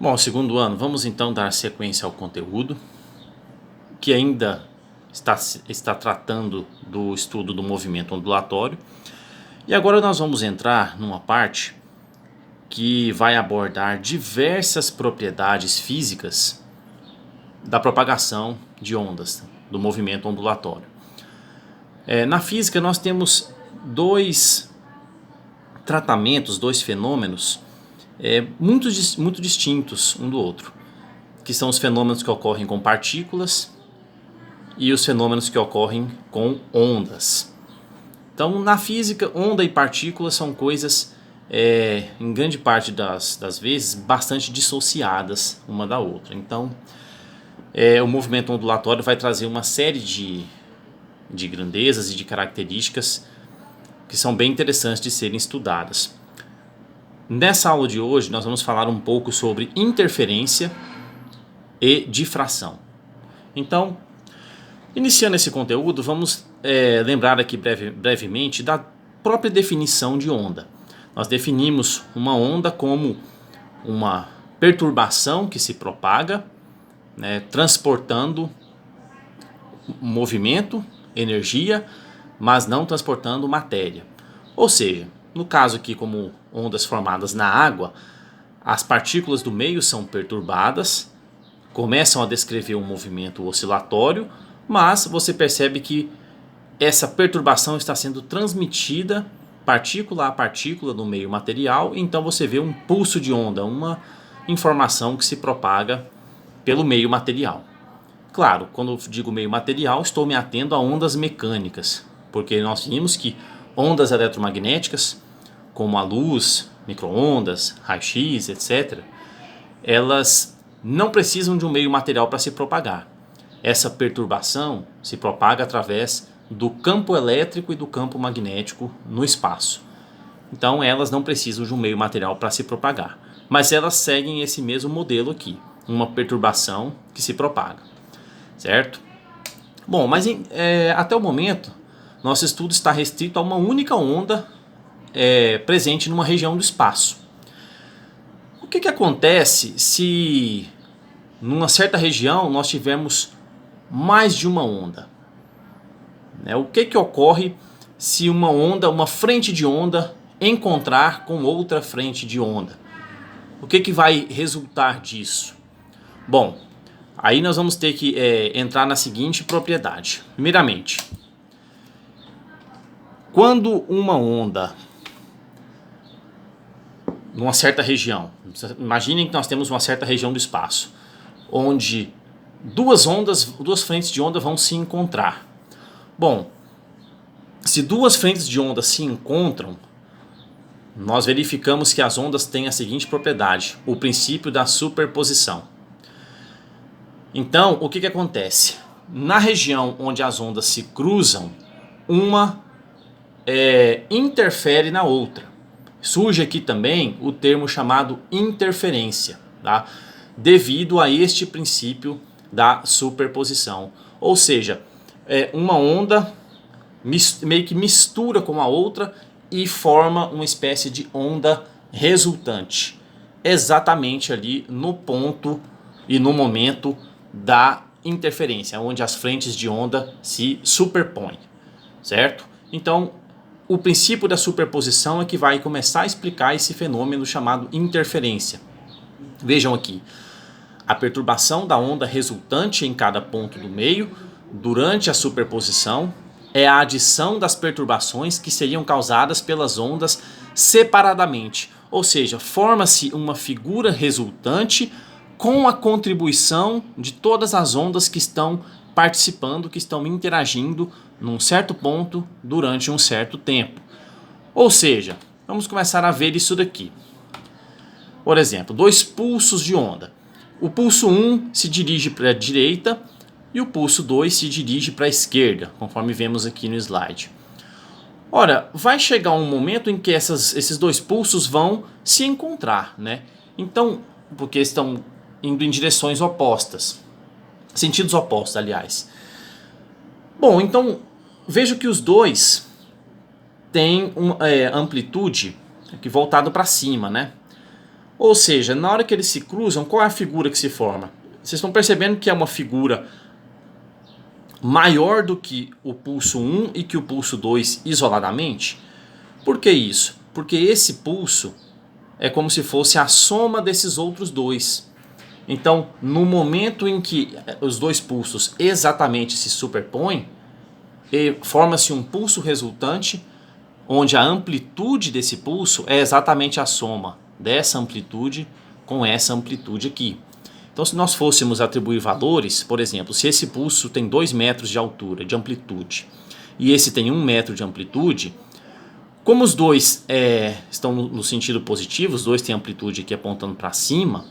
Bom, segundo ano, vamos então dar sequência ao conteúdo, que ainda está tratando do estudo do movimento ondulatório. E agora nós vamos entrar numa parte que vai abordar diversas propriedades físicas da propagação de ondas, do movimento ondulatório. Na física nós temos dois tratamentos, dois fenômenos muito distintos um do outro, que são os fenômenos que ocorrem com partículas e os fenômenos que ocorrem com ondas. Então, na física, onda e partícula são coisas, em grande parte das vezes, bastante dissociadas uma da outra. Então, o movimento ondulatório vai trazer uma série de grandezas e de características que são bem interessantes de serem estudadas. Nessa aula de hoje, nós vamos falar um pouco sobre interferência e difração. Então, iniciando esse conteúdo, vamos lembrar aqui brevemente da própria definição de onda. Nós definimos uma onda como uma perturbação que se propaga, transportando movimento, energia, mas não transportando matéria. Ou seja, no caso aqui, como ondas formadas na água, as partículas do meio são perturbadas, começam a descrever um movimento oscilatório, mas você percebe que essa perturbação está sendo transmitida partícula a partícula no meio material, então você vê um pulso de onda, uma informação que se propaga pelo meio material. Claro, quando eu digo meio material, estou me atendo a ondas mecânicas, porque nós vimos que ondas eletromagnéticas, como a luz, micro-ondas, raio-x, etc., elas não precisam de um meio material para se propagar. Essa perturbação se propaga através do campo elétrico e do campo magnético no espaço. Então elas não precisam de um meio material para se propagar. Mas elas seguem esse mesmo modelo aqui, uma perturbação que se propaga. Certo? Bom, mas até o momento, nosso estudo está restrito a uma única onda presente numa região do espaço. O que acontece se numa certa região nós tivermos mais de uma onda? O que ocorre se uma frente de onda encontrar com outra frente de onda? O que vai resultar disso? Bom, aí nós vamos ter que entrar na seguinte propriedade. Primeiramente, quando uma onda numa certa região, imaginem que nós temos uma certa região do espaço, onde duas frentes de onda vão se encontrar. Bom, se duas frentes de onda se encontram, nós verificamos que as ondas têm a seguinte propriedade, o princípio da superposição. Então, o que acontece? Na região onde as ondas se cruzam, uma interfere na outra. Surge aqui também o termo chamado interferência, tá? Devido a este princípio da superposição. Ou seja, uma onda meio que mistura com a outra e forma uma espécie de onda resultante. Exatamente ali no ponto e no momento da interferência, onde as frentes de onda se superpõem, certo? Então, o princípio da superposição é que vai começar a explicar esse fenômeno chamado interferência. Vejam aqui, a perturbação da onda resultante em cada ponto do meio, durante a superposição, é a adição das perturbações que seriam causadas pelas ondas separadamente. Ou seja, forma-se uma figura resultante com a contribuição de todas as ondas que estão participando, que estão interagindo num certo ponto durante um certo tempo. Ou seja, vamos começar a ver isso daqui. Por exemplo, dois pulsos de onda. O pulso 1 se dirige para a direita e o pulso 2 se dirige para a esquerda, conforme vemos aqui no slide. Ora, vai chegar um momento em que esses dois pulsos vão se encontrar, né? Então, porque estão indo em direções opostas. Sentidos opostos, aliás. Bom, então, vejo que os dois têm uma amplitude aqui voltado para cima, né? Ou seja, na hora que eles se cruzam, qual é a figura que se forma? Vocês estão percebendo que é uma figura maior do que o pulso 1 e que o pulso 2 isoladamente? Por que isso? Porque esse pulso é como se fosse a soma desses outros dois. Então, no momento em que os dois pulsos exatamente se superpõem, forma-se um pulso resultante, onde a amplitude desse pulso é exatamente a soma dessa amplitude com essa amplitude aqui. Então, se nós fôssemos atribuir valores, por exemplo, se esse pulso tem 2 metros de altura, de amplitude, e esse tem 1 metro de amplitude, como os dois estão no sentido positivo, os dois têm amplitude aqui apontando para cima,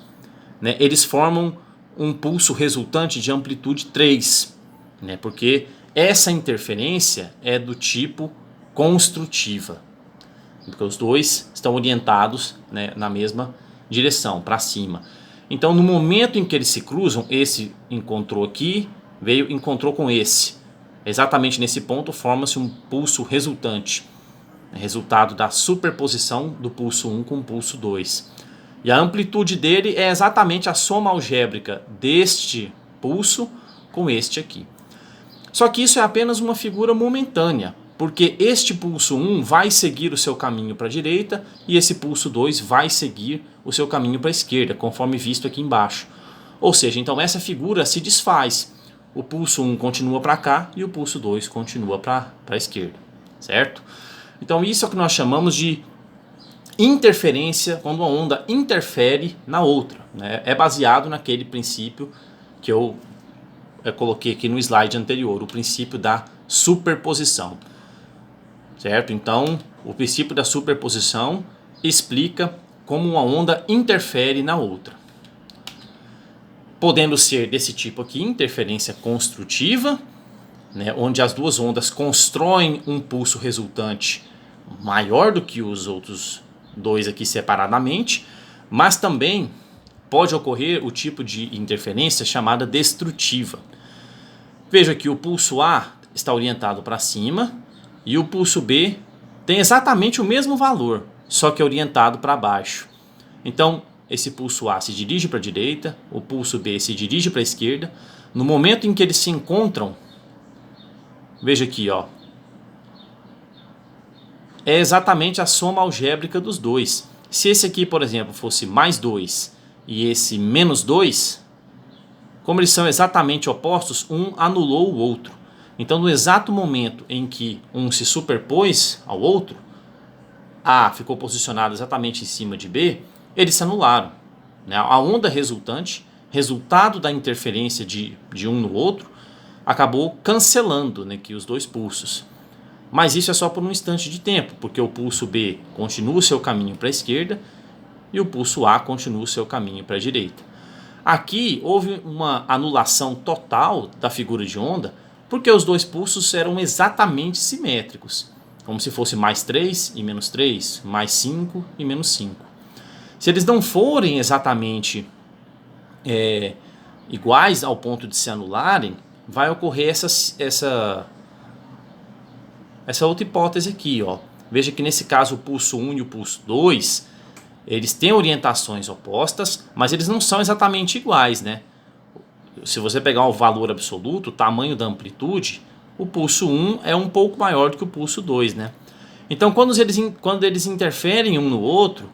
né, eles formam um pulso resultante de amplitude 3, né, porque essa interferência é do tipo construtiva, porque os dois estão orientados, né, na mesma direção, para cima. Então, no momento em que eles se cruzam, esse encontrou aqui, encontrou com esse. Exatamente nesse ponto forma-se um pulso resultante, resultado da superposição do pulso 1 com o pulso 2. E a amplitude dele é exatamente a soma algébrica deste pulso com este aqui. Só que isso é apenas uma figura momentânea, porque este pulso 1 vai seguir o seu caminho para a direita e esse pulso 2 vai seguir o seu caminho para a esquerda, conforme visto aqui embaixo. Ou seja, então essa figura se desfaz. O pulso 1 continua para cá e o pulso 2 continua para a esquerda, certo? Então isso é o que nós chamamos de interferência, quando uma onda interfere na outra, né? É baseado naquele princípio que eu coloquei aqui no slide anterior, o princípio da superposição, certo? Então, o princípio da superposição explica como uma onda interfere na outra, podendo ser desse tipo aqui, interferência construtiva, né, onde as duas ondas constroem um pulso resultante maior do que os outros dois aqui separadamente, mas também pode ocorrer o tipo de interferência chamada destrutiva. Veja que o pulso A está orientado para cima e o pulso B tem exatamente o mesmo valor, só que é orientado para baixo. Então, esse pulso A se dirige para a direita, o pulso B se dirige para a esquerda. No momento em que eles se encontram, veja aqui, ó, é exatamente a soma algébrica dos dois. Se esse aqui, por exemplo, fosse mais 2 e esse menos 2, como eles são exatamente opostos, um anulou o outro. Então, no exato momento em que um se superpôs ao outro, A ficou posicionado exatamente em cima de B, eles se anularam, né? A onda resultante, resultado da interferência de um no outro, acabou cancelando, né, que os dois pulsos. Mas isso é só por um instante de tempo, porque o pulso B continua o seu caminho para a esquerda e o pulso A continua o seu caminho para a direita. Aqui houve uma anulação total da figura de onda, porque os dois pulsos eram exatamente simétricos, como se fosse mais 3 e menos 3, mais 5 e menos 5. Se eles não forem exatamente iguais ao ponto de se anularem, vai ocorrer essa outra hipótese aqui, ó. Veja que nesse caso o pulso 1 e o pulso 2, eles têm orientações opostas, mas eles não são exatamente iguais, né? Se você pegar o valor absoluto, o tamanho da amplitude, o pulso 1 é um pouco maior do que o pulso 2, né? Então, quando eles interferem um no outro,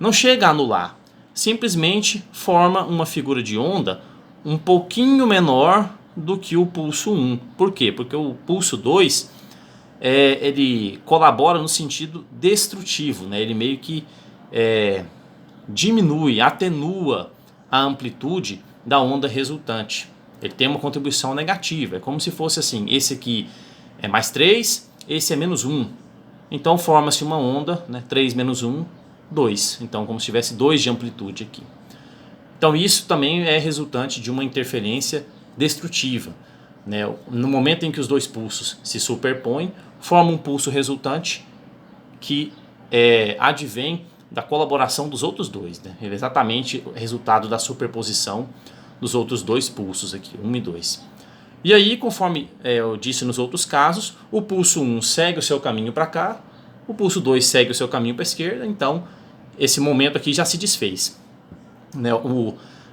não chega a anular. Simplesmente forma uma figura de onda um pouquinho menor do que o pulso 1. Por quê? Porque o pulso 2 ele colabora no sentido destrutivo, né? Ele meio que diminui, atenua a amplitude da onda resultante. Ele tem uma contribuição negativa. É como se fosse assim, esse aqui é mais 3, esse é menos 1. Então forma-se uma onda, né? 3 menos 1, 2. Então como se tivesse 2 de amplitude aqui. Então isso também é resultante de uma interferência destrutiva, né? No momento em que os dois pulsos se superpõem, forma um pulso resultante que advém da colaboração dos outros dois, né? Ele é exatamente o resultado da superposição dos outros dois pulsos aqui, 1 e 2. E aí, conforme eu disse nos outros casos, o pulso 1 segue o seu caminho para cá, o pulso 2 segue o seu caminho para a esquerda, então esse momento aqui já se desfez. né,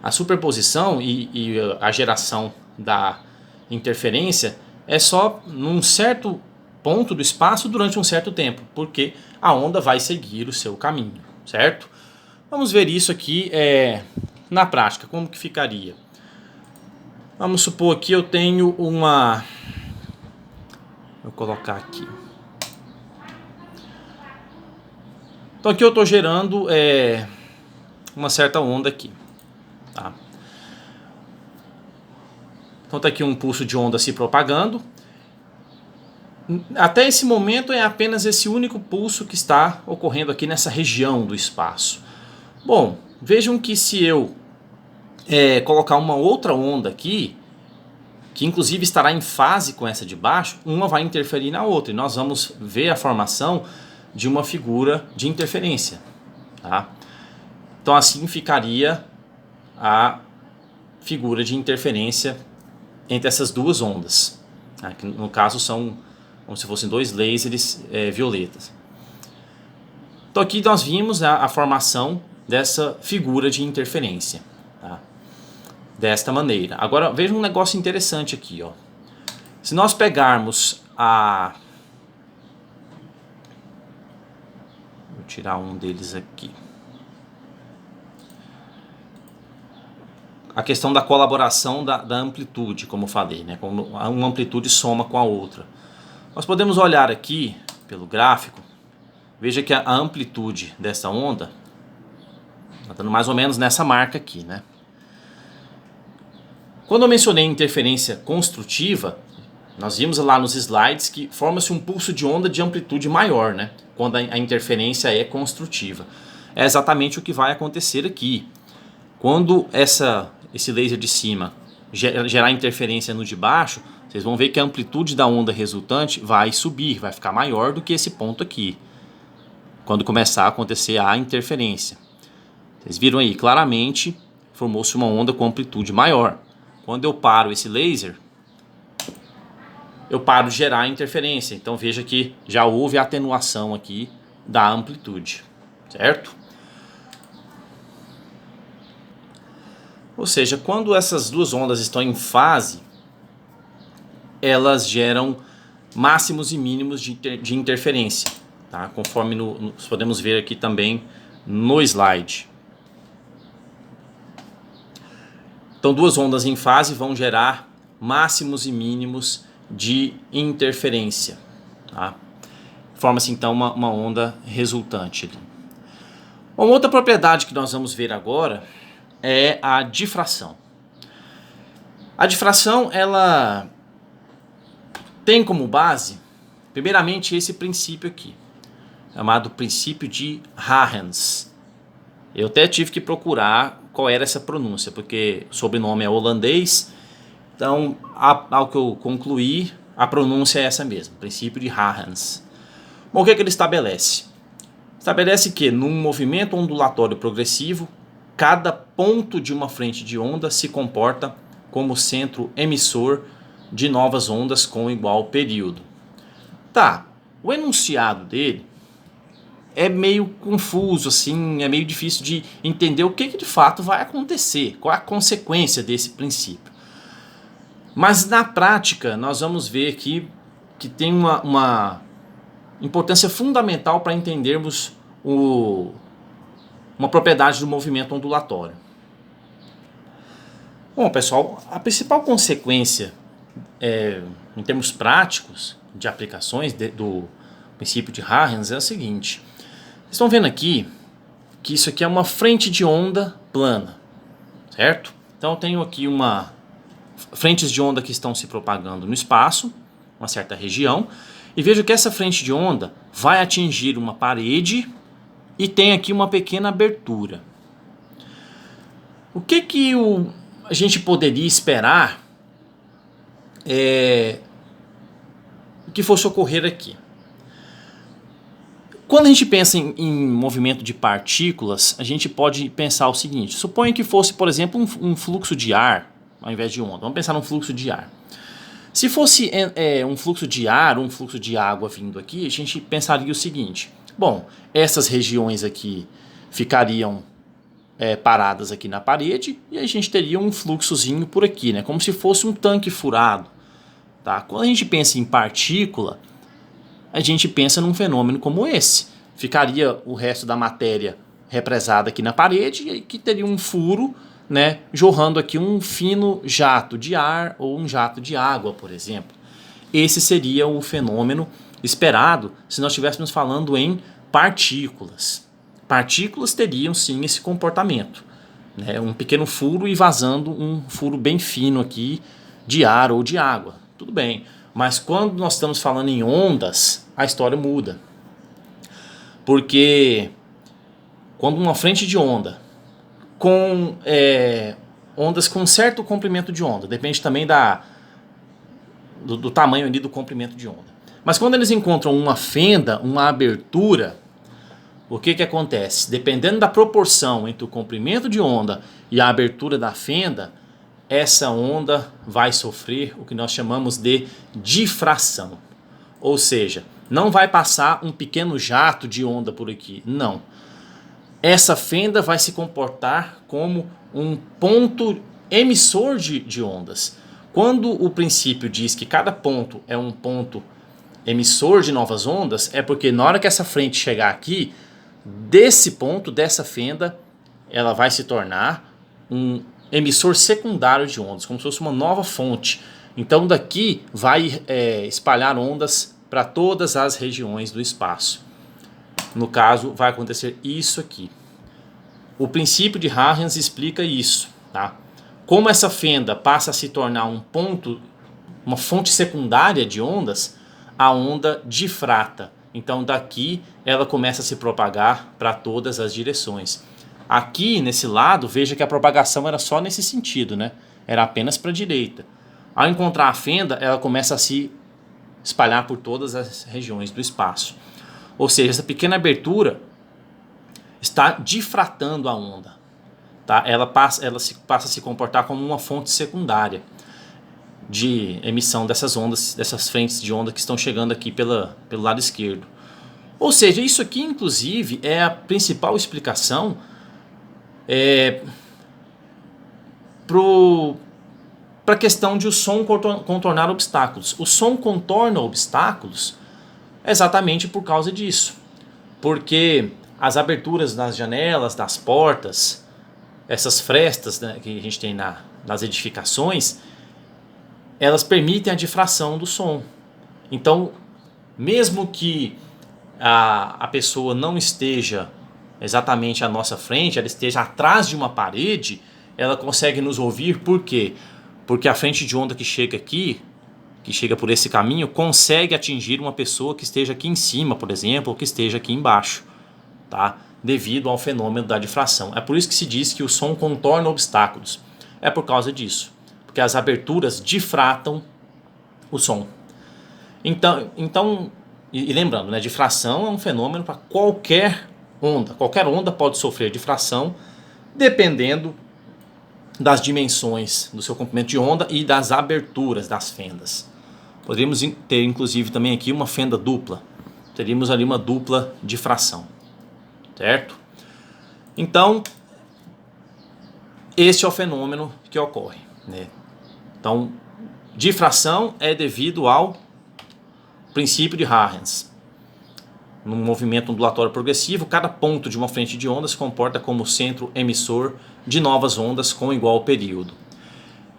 a superposição e a geração da interferência é só num certo ponto do espaço durante um certo tempo, porque a onda vai seguir o seu caminho, certo? Vamos ver isso aqui na prática, como que ficaria. Vamos supor que eu tenho uma... Vou colocar aqui. Então aqui eu estou gerando uma certa onda aqui. Tá? Então está aqui um pulso de onda se propagando. Até esse momento é apenas esse único pulso que está ocorrendo aqui nessa região do espaço. Bom, vejam que se eu colocar uma outra onda aqui, que inclusive estará em fase com essa de baixo, uma vai interferir na outra. E nós vamos ver a formação de uma figura de interferência. Tá? Então assim ficaria a figura de interferência entre essas duas ondas, tá? Que no caso são como se fossem dois lasers violetas. Então aqui nós vimos a formação dessa figura de interferência, tá? Desta maneira. Agora veja um negócio interessante aqui, ó. Se nós pegarmos vou tirar um deles aqui. A questão da colaboração da amplitude, como eu falei, né? Como uma amplitude soma com a outra. Nós podemos olhar aqui pelo gráfico, veja que a amplitude dessa onda está dando mais ou menos nessa marca aqui, né? Quando eu mencionei interferência construtiva, nós vimos lá nos slides que forma-se um pulso de onda de amplitude maior, né? Quando a interferência é construtiva. É exatamente o que vai acontecer aqui. Quando esse laser de cima gerar interferência no de baixo, vocês vão ver que a amplitude da onda resultante vai subir, vai ficar maior do que esse ponto aqui, quando começar a acontecer a interferência. Vocês viram aí, claramente formou-se uma onda com amplitude maior. Quando eu paro esse laser, eu paro de gerar interferência. Então veja que já houve atenuação aqui da amplitude, certo? Ou seja, quando essas duas ondas estão em fase, elas geram máximos e mínimos de interferência, tá? Conforme nós podemos ver aqui também no slide. Então duas ondas em fase vão gerar máximos e mínimos de interferência, tá? Forma-se então uma onda resultante. Uma outra propriedade que nós vamos ver agora é a difração. A difração, ela tem como base, primeiramente, esse princípio aqui, chamado princípio de Arens. Eu até tive que procurar qual era essa pronúncia, porque o sobrenome é holandês, então, ao que eu concluí, a pronúncia é essa mesmo, princípio de Arens. Bom, o que ele estabelece? Estabelece que, num movimento ondulatório progressivo, cada ponto de uma frente de onda se comporta como centro emissor de novas ondas com igual período. Tá, o enunciado dele é meio confuso, assim, é meio difícil de entender o que de fato vai acontecer, qual é a consequência desse princípio. Mas na prática nós vamos ver aqui que tem uma importância fundamental para entendermos uma propriedade do movimento ondulatório. Bom, pessoal, a principal consequência em termos práticos de aplicações do princípio de Arens é o seguinte. Vocês estão vendo aqui que isso aqui é uma frente de onda plana, certo? Então eu tenho aqui frentes de onda que estão se propagando no espaço, uma certa região, e vejo que essa frente de onda vai atingir uma parede e tem aqui uma pequena abertura. O que a gente poderia esperar que fosse ocorrer aqui? Quando a gente pensa em movimento de partículas, a gente pode pensar o seguinte: suponha que fosse, por exemplo, um fluxo de ar ao invés de onda. Vamos pensar num fluxo de ar. Se fosse um fluxo de ar ou um fluxo de água vindo aqui, a gente pensaria o seguinte: bom, essas regiões aqui ficariam paradas aqui na parede e a gente teria um fluxozinho por aqui, né? Como se fosse um tanque furado. Tá? Quando a gente pensa em partícula, a gente pensa num fenômeno como esse. Ficaria o resto da matéria represada aqui na parede e que teria um furo, né, jorrando aqui um fino jato de ar ou um jato de água, por exemplo. Esse seria o fenômeno esperado se nós estivéssemos falando em partículas. Partículas teriam sim esse comportamento, né? Um pequeno furo e vazando um furo bem fino aqui de ar ou de água. Tudo bem, mas quando nós estamos falando em ondas, a história muda. Porque quando uma frente de onda com ondas com certo comprimento de onda, depende também do tamanho ali do comprimento de onda. Mas quando eles encontram uma fenda, uma abertura, o que acontece? Dependendo da proporção entre o comprimento de onda e a abertura da fenda, essa onda vai sofrer o que nós chamamos de difração. Ou seja, não vai passar um pequeno jato de onda por aqui, não. Essa fenda vai se comportar como um ponto emissor de ondas. Quando o princípio diz que cada ponto é um ponto emissor de novas ondas, é porque na hora que essa frente chegar aqui, desse ponto, dessa fenda, ela vai se tornar um emissor secundário de ondas, como se fosse uma nova fonte. Então daqui vai espalhar ondas para todas as regiões do espaço. No caso, vai acontecer isso aqui. O princípio de Huygens explica isso, tá? Como essa fenda passa a se tornar um ponto, uma fonte secundária de ondas, a onda difrata. Então daqui ela começa a se propagar para todas as direções. Aqui nesse lado, veja que a propagação era só nesse sentido, né? Era apenas para a direita. Ao encontrar a fenda, ela começa a se espalhar por todas as regiões do espaço. Ou seja, essa pequena abertura está difratando a onda. Tá? Ela passa a se comportar como uma fonte secundária de emissão dessas ondas, dessas frentes de onda que estão chegando aqui pelo lado esquerdo. Ou seja, isso aqui inclusive é a principal explicação para a questão de o som contornar obstáculos. O som contorna obstáculos exatamente por causa disso. Porque as aberturas das janelas, das portas, essas frestas, né, que a gente tem nas edificações, elas permitem a difração do som. Então, mesmo que a pessoa não esteja exatamente à nossa frente, ela esteja atrás de uma parede, ela consegue nos ouvir. Por quê? Porque a frente de onda que chega aqui, que chega por esse caminho, consegue atingir uma pessoa que esteja aqui em cima, por exemplo, ou que esteja aqui embaixo, tá? Devido ao fenômeno da difração. É por isso que se diz que o som contorna obstáculos. É por causa disso. Porque as aberturas difratam o som. Então e lembrando, né, difração é um fenômeno para qualquer onda. Qualquer onda pode sofrer difração, dependendo das dimensões do seu comprimento de onda e das aberturas das fendas. Poderíamos ter inclusive também aqui uma fenda dupla. Teríamos ali uma dupla difração. Certo? Então, este é o fenômeno que ocorre, né? Então, difração é devido ao princípio de Huygens. Num movimento ondulatório progressivo, cada ponto de uma frente de onda se comporta como centro emissor de novas ondas com igual período.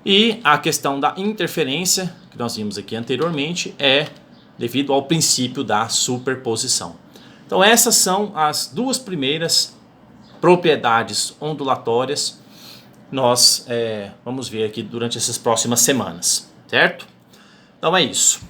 E a questão da interferência, que nós vimos aqui anteriormente, é devido ao princípio da superposição. Então essas são as duas primeiras propriedades ondulatórias. Nós vamos ver aqui durante essas próximas semanas, certo? Então é isso.